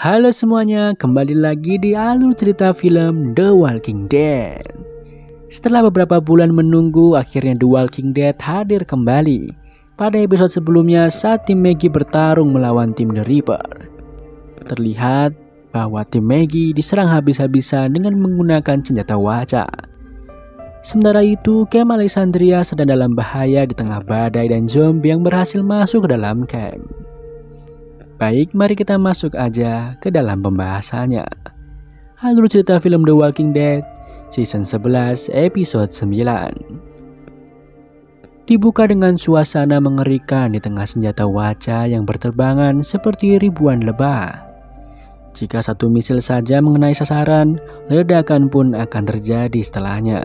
Halo semuanya, kembali lagi di alur cerita film The Walking Dead. Setelah beberapa bulan menunggu, akhirnya The Walking Dead hadir kembali. Pada episode sebelumnya saat tim Maggie bertarung melawan tim The Reaper, terlihat bahwa tim Maggie diserang habis-habisan dengan menggunakan senjata wajah. Sementara itu, Camp Alexandria sedang dalam bahaya di tengah badai dan zombie yang berhasil masuk ke dalam camp. Baik, mari kita masuk aja ke dalam pembahasannya. Alur cerita film The Walking Dead, Season 11, Episode 9. Dibuka dengan suasana mengerikan di tengah senjata wajah yang berterbangan seperti ribuan lebah. Jika satu misil saja mengenai sasaran, ledakan pun akan terjadi setelahnya.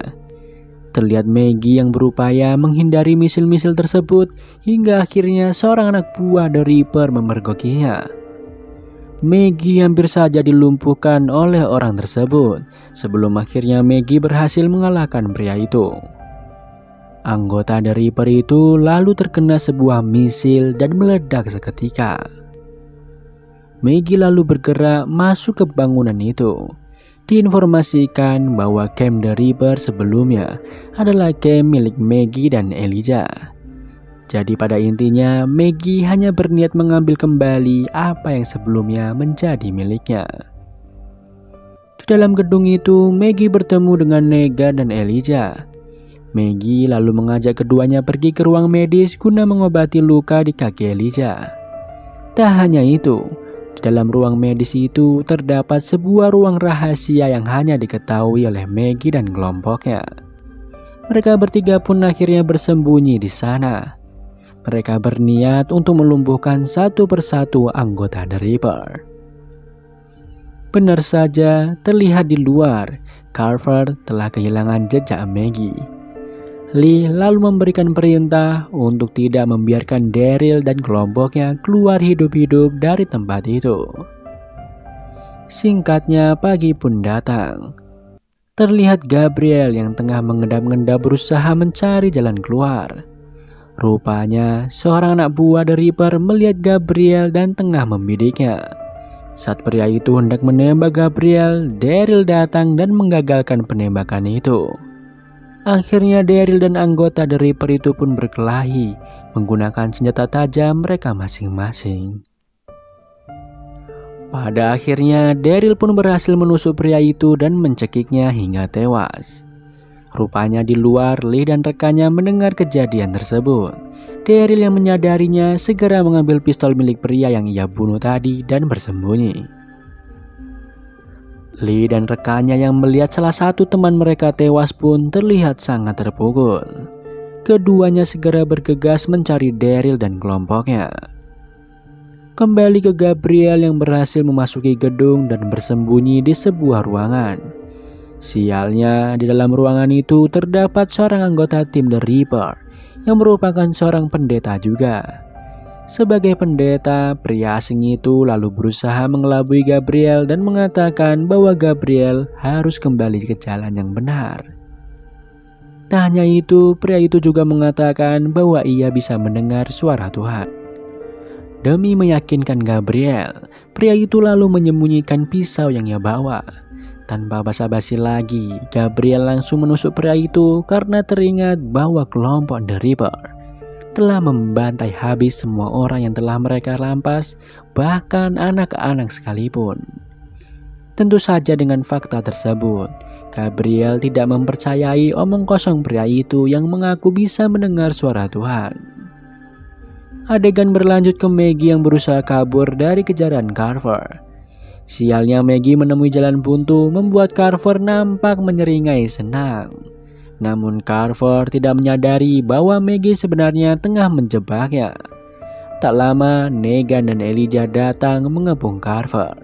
Terlihat Maggie yang berupaya menghindari misil-misil tersebut hingga akhirnya seorang anak buah The Reaper memergokinya. Maggie hampir saja dilumpuhkan oleh orang tersebut sebelum akhirnya Maggie berhasil mengalahkan pria itu. Anggota The Reaper itu lalu terkena sebuah misil dan meledak seketika. Maggie lalu bergerak masuk ke bangunan itu. Diinformasikan bahwa camp The Reaper sebelumnya adalah camp milik Maggie dan Elijah. Jadi pada intinya Maggie hanya berniat mengambil kembali apa yang sebelumnya menjadi miliknya. Di dalam gedung itu Maggie bertemu dengan Negan dan Elijah. Maggie lalu mengajak keduanya pergi ke ruang medis guna mengobati luka di kaki Elijah. Tak hanya itu, di dalam ruang medis itu terdapat sebuah ruang rahasia yang hanya diketahui oleh Maggie dan kelompoknya. Mereka bertiga pun akhirnya bersembunyi di sana. Mereka berniat untuk melumpuhkan satu persatu anggota The Reaper. Benar saja, terlihat di luar, Carver telah kehilangan jejak Maggie. Lee lalu memberikan perintah untuk tidak membiarkan Daryl dan kelompoknya keluar hidup-hidup dari tempat itu. Singkatnya, pagi pun datang. Terlihat Gabriel yang tengah mengendap-endap berusaha mencari jalan keluar. Rupanya, seorang anak buah The Reaper melihat Gabriel dan tengah membidiknya. Saat pria itu hendak menembak Gabriel, Daryl datang dan menggagalkan penembakan itu. Akhirnya Daryl dan anggota The Reaper itu pun berkelahi menggunakan senjata tajam mereka masing-masing. Pada akhirnya Daryl pun berhasil menusuk pria itu dan mencekiknya hingga tewas. Rupanya di luar Lee dan rekannya mendengar kejadian tersebut. Daryl yang menyadarinya segera mengambil pistol milik pria yang ia bunuh tadi dan bersembunyi. Lee dan rekannya yang melihat salah satu teman mereka tewas pun terlihat sangat terpukul. Keduanya segera bergegas mencari Daryl dan kelompoknya. Kembali ke Gabriel yang berhasil memasuki gedung dan bersembunyi di sebuah ruangan. Sialnya, di dalam ruangan itu terdapat seorang anggota tim The Reaper yang merupakan seorang pendeta juga. Sebagai pendeta, pria asing itu lalu berusaha mengelabui Gabriel dan mengatakan bahwa Gabriel harus kembali ke jalan yang benar. Tak hanya itu, pria itu juga mengatakan bahwa ia bisa mendengar suara Tuhan. Demi meyakinkan Gabriel, pria itu lalu menyembunyikan pisau yang ia bawa. Tanpa basa-basi lagi, Gabriel langsung menusuk pria itu karena teringat bahwa kelompok The Reaper telah membantai habis semua orang yang telah mereka rampas, bahkan anak-anak sekalipun. Tentu saja dengan fakta tersebut, Gabriel tidak mempercayai omong kosong pria itu yang mengaku bisa mendengar suara Tuhan. Adegan berlanjut ke Maggie yang berusaha kabur dari kejaran Carver. Sialnya Maggie menemui jalan buntu membuat Carver nampak menyeringai senang. Namun Carver tidak menyadari bahwa Maggie sebenarnya tengah menjebaknya. Tak lama, Negan dan Elijah datang mengepung Carver.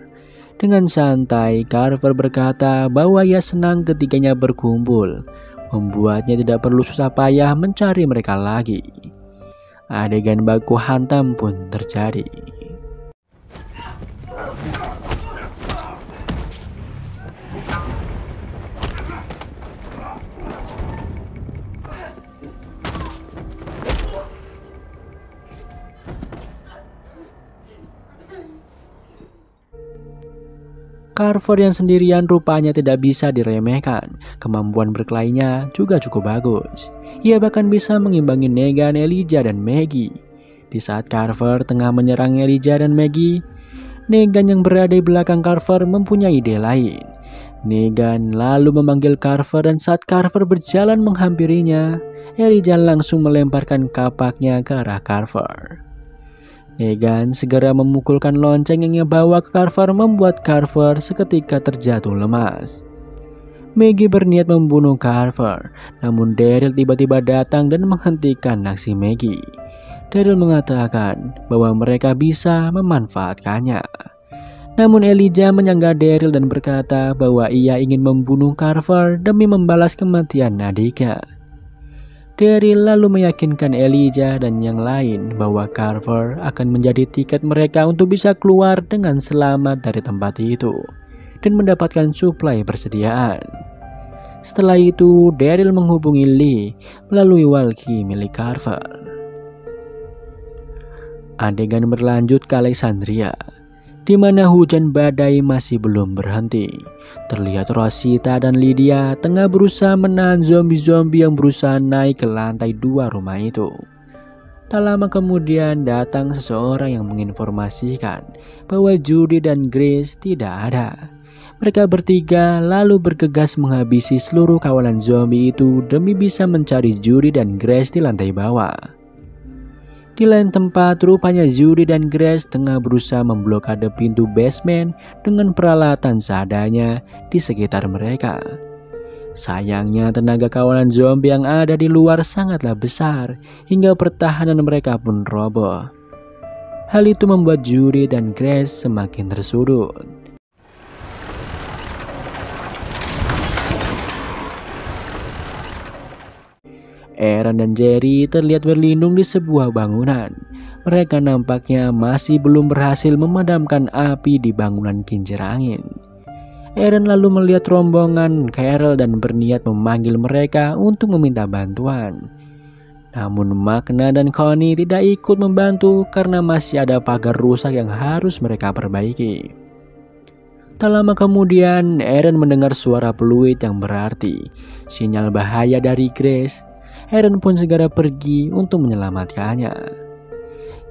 Dengan santai, Carver berkata bahwa ia senang ketiganya berkumpul, membuatnya tidak perlu susah payah mencari mereka lagi. Adegan baku hantam pun terjadi. Carver yang sendirian rupanya tidak bisa diremehkan. Kemampuan berkelainya juga cukup bagus. Ia bahkan bisa mengimbangi Negan, Elijah, dan Maggie. Di saat Carver tengah menyerang Elijah dan Maggie, Negan yang berada di belakang Carver mempunyai ide lain. Negan lalu memanggil Carver dan saat Carver berjalan menghampirinya, Elijah langsung melemparkan kapaknya ke arah Carver. Negan segera memukulkan lonceng yang ia bawa ke Carver membuat Carver seketika terjatuh lemas. Maggie berniat membunuh Carver, namun Daryl tiba-tiba datang dan menghentikan aksi Maggie. Daryl mengatakan bahwa mereka bisa memanfaatkannya. Namun Elijah menyangga Daryl dan berkata bahwa ia ingin membunuh Carver demi membalas kematian adiknya. Daryl lalu meyakinkan Elijah dan yang lain bahwa Carver akan menjadi tiket mereka untuk bisa keluar dengan selamat dari tempat itu dan mendapatkan suplai persediaan. Setelah itu, Daryl menghubungi Lee melalui walkie milik Carver. Adegan berlanjut ke Alexandria, di mana hujan badai masih belum berhenti. Terlihat Rosita dan Lydia tengah berusaha menahan zombie-zombie yang berusaha naik ke lantai 2 rumah itu. Tak lama kemudian datang seseorang yang menginformasikan bahwa Judy dan Grace tidak ada. Mereka bertiga lalu bergegas menghabisi seluruh kawanan zombie itu demi bisa mencari Judy dan Grace di lantai bawah. Di lain tempat, rupanya Judy dan Grace tengah berusaha memblokade pintu basement dengan peralatan seadanya di sekitar mereka. Sayangnya tenaga kawanan zombie yang ada di luar sangatlah besar hingga pertahanan mereka pun roboh. Hal itu membuat Judy dan Grace semakin tersudut. Aaron dan Jerry terlihat berlindung di sebuah bangunan. Mereka nampaknya masih belum berhasil memadamkan api di bangunan kincir angin. Aaron lalu melihat rombongan Carol dan berniat memanggil mereka untuk meminta bantuan. Namun Magna dan Connie tidak ikut membantu karena masih ada pagar rusak yang harus mereka perbaiki. Tak lama kemudian, Aaron mendengar suara peluit yang berarti sinyal bahaya dari Grace. Aaron pun segera pergi untuk menyelamatkannya.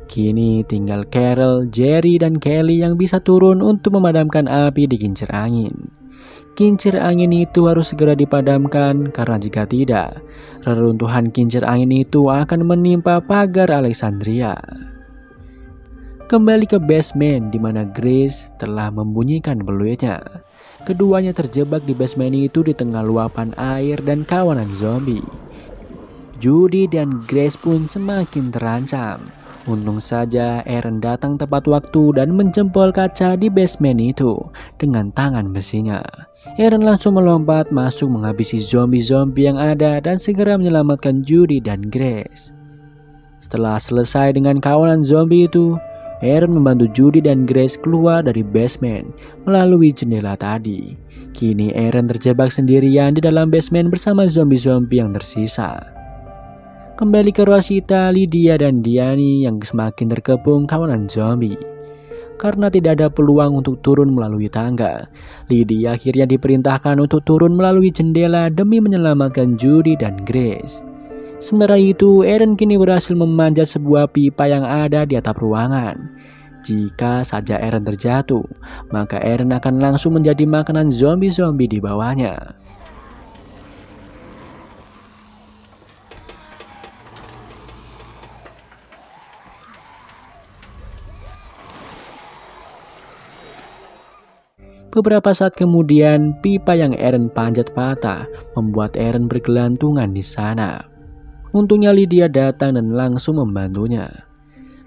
Kini tinggal Carol, Jerry, dan Kelly yang bisa turun untuk memadamkan api di kincir angin. Kincir angin itu harus segera dipadamkan karena jika tidak, reruntuhan kincir angin itu akan menimpa pagar Alexandria. Kembali ke basement di mana Grace telah membunyikan peluitnya. Keduanya terjebak di basement itu di tengah luapan air dan kawanan zombie. Judy dan Grace pun semakin terancam. Untung saja Aaron datang tepat waktu dan menjempol kaca di basement itu dengan tangan besinya. Aaron langsung melompat masuk menghabisi zombie-zombie yang ada dan segera menyelamatkan Judy dan Grace. Setelah selesai dengan kawanan zombie itu, Aaron membantu Judy dan Grace keluar dari basement melalui jendela tadi. Kini Aaron terjebak sendirian di dalam basement bersama zombie-zombie yang tersisa. Kembali ke Rosita, Lydia, dan Diani yang semakin terkepung kawanan zombie. Karena tidak ada peluang untuk turun melalui tangga, Lydia akhirnya diperintahkan untuk turun melalui jendela demi menyelamatkan Judy dan Grace. Sementara itu, Aaron kini berhasil memanjat sebuah pipa yang ada di atap ruangan. Jika saja Aaron terjatuh, maka Aaron akan langsung menjadi makanan zombie-zombie di bawahnya. Beberapa saat kemudian, pipa yang Aaron panjat patah, membuat Aaron bergelantungan di sana. Untungnya Lydia datang dan langsung membantunya.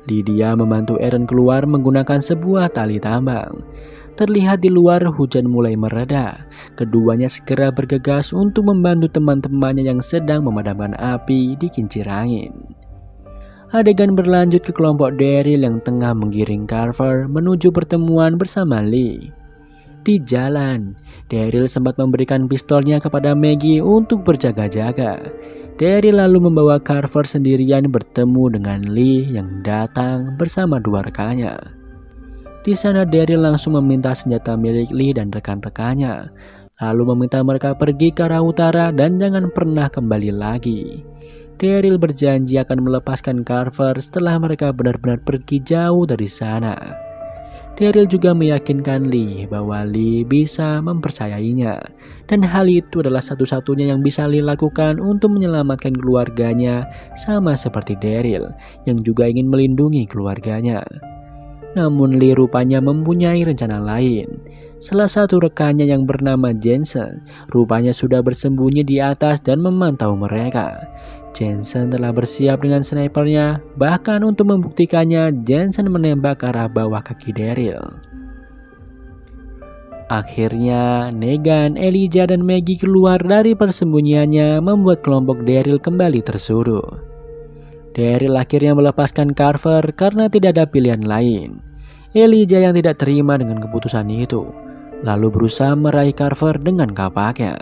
Lydia membantu Aaron keluar menggunakan sebuah tali tambang. Terlihat di luar hujan mulai mereda. Keduanya segera bergegas untuk membantu teman-temannya yang sedang memadamkan api di kincir angin. Adegan berlanjut ke kelompok Daryl yang tengah menggiring Carver menuju pertemuan bersama Lee. Di jalan, Daryl sempat memberikan pistolnya kepada Maggie untuk berjaga-jaga. Daryl lalu membawa Carver sendirian bertemu dengan Lee yang datang bersama dua rekannya. Di sana Daryl langsung meminta senjata milik Lee dan rekan-rekannya, lalu meminta mereka pergi ke arah utara dan jangan pernah kembali lagi. Daryl berjanji akan melepaskan Carver setelah mereka benar-benar pergi jauh dari sana. Daryl juga meyakinkan Lee bahwa Lee bisa mempercayainya, dan hal itu adalah satu-satunya yang bisa Lee lakukan untuk menyelamatkan keluarganya, sama seperti Daryl yang juga ingin melindungi keluarganya. Namun Lee rupanya mempunyai rencana lain. Salah satu rekannya yang bernama Jensen rupanya sudah bersembunyi di atas dan memantau mereka. Jensen telah bersiap dengan snipernya, bahkan untuk membuktikannya Jensen menembak ke arah bawah kaki Daryl. Akhirnya Negan, Elijah, dan Maggie keluar dari persembunyiannya, membuat kelompok Daryl kembali tersuruh. Daryl akhirnya melepaskan Carver karena tidak ada pilihan lain. Elijah yang tidak terima dengan keputusan itu, lalu berusaha meraih Carver dengan kapaknya.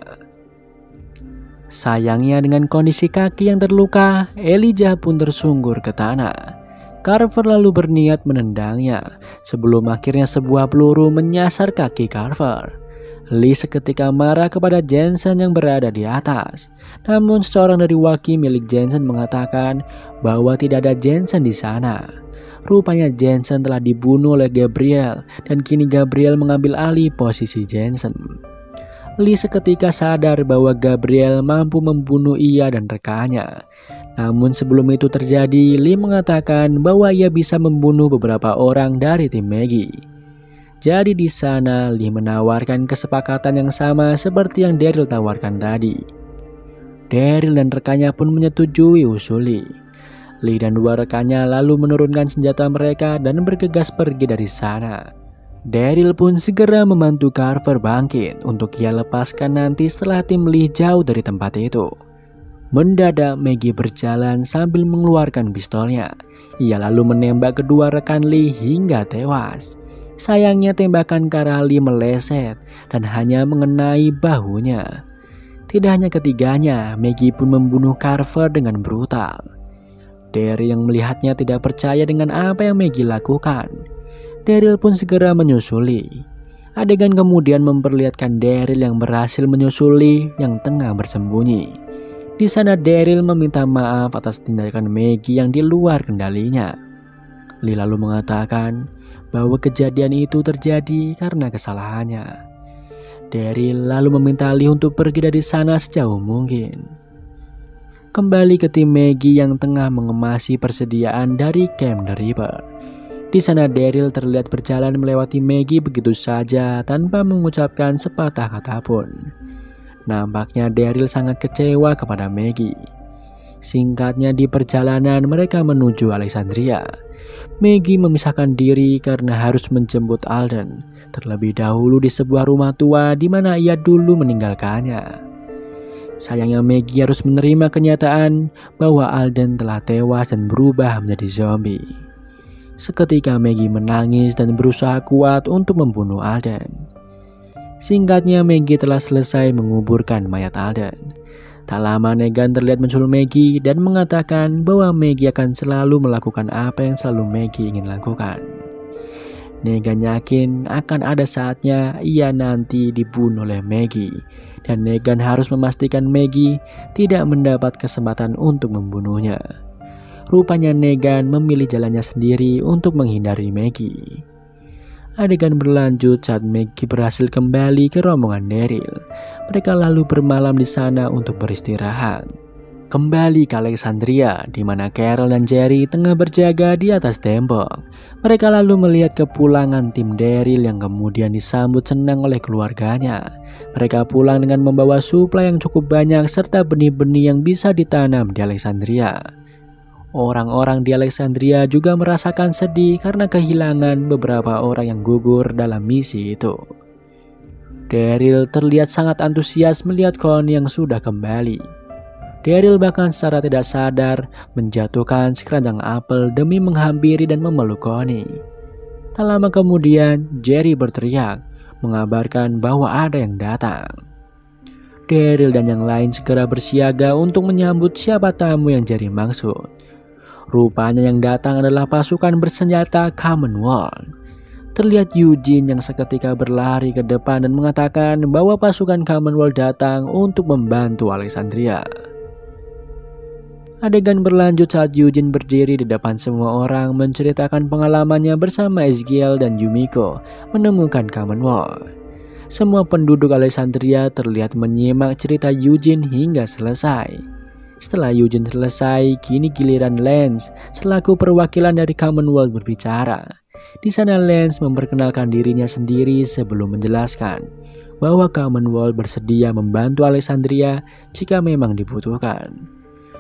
Sayangnya dengan kondisi kaki yang terluka, Elijah pun tersungkur ke tanah. Carver lalu berniat menendangnya, sebelum akhirnya sebuah peluru menyasar kaki Carver. Lee seketika marah kepada Jensen yang berada di atas. Namun seorang dari waki milik Jensen mengatakan bahwa tidak ada Jensen di sana. Rupanya Jensen telah dibunuh oleh Gabriel, dan kini Gabriel mengambil alih posisi Jensen. Lee seketika sadar bahwa Gabriel mampu membunuh ia dan rekannya. Namun sebelum itu terjadi, Lee mengatakan bahwa ia bisa membunuh beberapa orang dari tim Maggie. Jadi di sana Lee menawarkan kesepakatan yang sama seperti yang Daryl tawarkan tadi. Daryl dan rekannya pun menyetujui usul Lee. Lee dan dua rekannya lalu menurunkan senjata mereka dan bergegas pergi dari sana. Daryl pun segera membantu Carver bangkit untuk ia lepaskan nanti setelah tim Lee jauh dari tempat itu. Mendadak Maggie berjalan sambil mengeluarkan pistolnya. Ia lalu menembak kedua rekan Lee hingga tewas. Sayangnya tembakan ke arah Lee meleset dan hanya mengenai bahunya. Tidak hanya ketiganya, Maggie pun membunuh Carver dengan brutal. Daryl yang melihatnya tidak percaya dengan apa yang Maggie lakukan. Daryl pun segera menyusuli. Adegan kemudian memperlihatkan Daryl yang berhasil menyusuli yang tengah bersembunyi. Di sana Daryl meminta maaf atas tindakan Maggie yang di luar kendalinya. Lee lalu mengatakan bahwa kejadian itu terjadi karena kesalahannya. Daryl lalu meminta Lee untuk pergi dari sana sejauh mungkin. Kembali ke tim Maggie yang tengah mengemasi persediaan dari Camp the Reaper. Di sana Daryl terlihat berjalan melewati Maggie begitu saja tanpa mengucapkan sepatah kata pun. Nampaknya Daryl sangat kecewa kepada Maggie. Singkatnya di perjalanan mereka menuju Alexandria. Maggie memisahkan diri karena harus menjemput Alden terlebih dahulu di sebuah rumah tua di mana ia dulu meninggalkannya. Sayangnya Maggie harus menerima kenyataan bahwa Alden telah tewas dan berubah menjadi zombie. Seketika Maggie menangis dan berusaha kuat untuk membunuh Alden. Singkatnya Maggie telah selesai menguburkan mayat Alden. Tak lama Negan terlihat menculik Maggie dan mengatakan bahwa Maggie akan selalu melakukan apa yang selalu Maggie ingin lakukan. Negan yakin akan ada saatnya ia nanti dibunuh oleh Maggie, dan Negan harus memastikan Maggie tidak mendapat kesempatan untuk membunuhnya. Rupanya Negan memilih jalannya sendiri untuk menghindari Maggie. Adegan berlanjut saat Maggie berhasil kembali ke rombongan Daryl. Mereka lalu bermalam di sana untuk beristirahat. Kembali ke Alexandria, di mana Carol dan Jerry tengah berjaga di atas tembok. Mereka lalu melihat kepulangan tim Daryl yang kemudian disambut senang oleh keluarganya. Mereka pulang dengan membawa suplai yang cukup banyak serta benih-benih yang bisa ditanam di Alexandria. Orang-orang di Alexandria juga merasakan sedih karena kehilangan beberapa orang yang gugur dalam misi itu. Daryl terlihat sangat antusias melihat Connie yang sudah kembali. Daryl bahkan secara tidak sadar menjatuhkan sekeranjang apel demi menghampiri dan memeluk Connie. Tak lama kemudian, Jerry berteriak, mengabarkan bahwa ada yang datang. Daryl dan yang lain segera bersiaga untuk menyambut siapa tamu yang Jerry maksud. Rupanya yang datang adalah pasukan bersenjata Commonwealth. Terlihat Eugene yang seketika berlari ke depan dan mengatakan bahwa pasukan Commonwealth datang untuk membantu Alexandria. Adegan berlanjut saat Eugene berdiri di depan semua orang menceritakan pengalamannya bersama Ezgiel dan Yumiko menemukan Commonwealth. Semua penduduk Alexandria terlihat menyimak cerita Eugene hingga selesai. Setelah Eugene selesai, kini giliran Lance selaku perwakilan dari Commonwealth berbicara. Di sana Lance memperkenalkan dirinya sendiri sebelum menjelaskan bahwa Commonwealth bersedia membantu Alexandria jika memang dibutuhkan.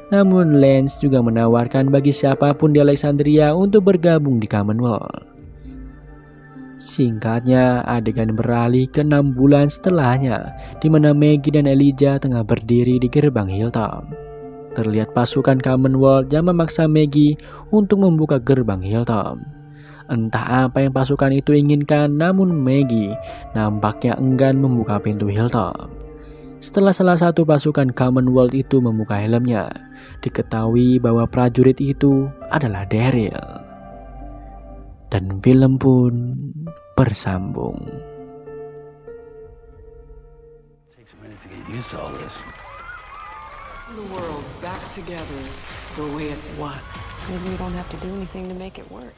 Namun Lance juga menawarkan bagi siapapun di Alexandria untuk bergabung di Commonwealth. Singkatnya, adegan beralih ke 6 bulan setelahnya, di mana Maggie dan Elijah tengah berdiri di gerbang Hilltop. Terlihat pasukan Commonwealth yang memaksa Maggie untuk membuka gerbang Hilltop. Entah apa yang pasukan itu inginkan, namun Maggie nampaknya enggan membuka pintu Hilltop. Setelah salah satu pasukan Commonwealth itu membuka helmnya, diketahui bahwa prajurit itu adalah Daryl. Dan film pun bersambung. The world back together the way it was. Maybe we don't have to do anything to make it work.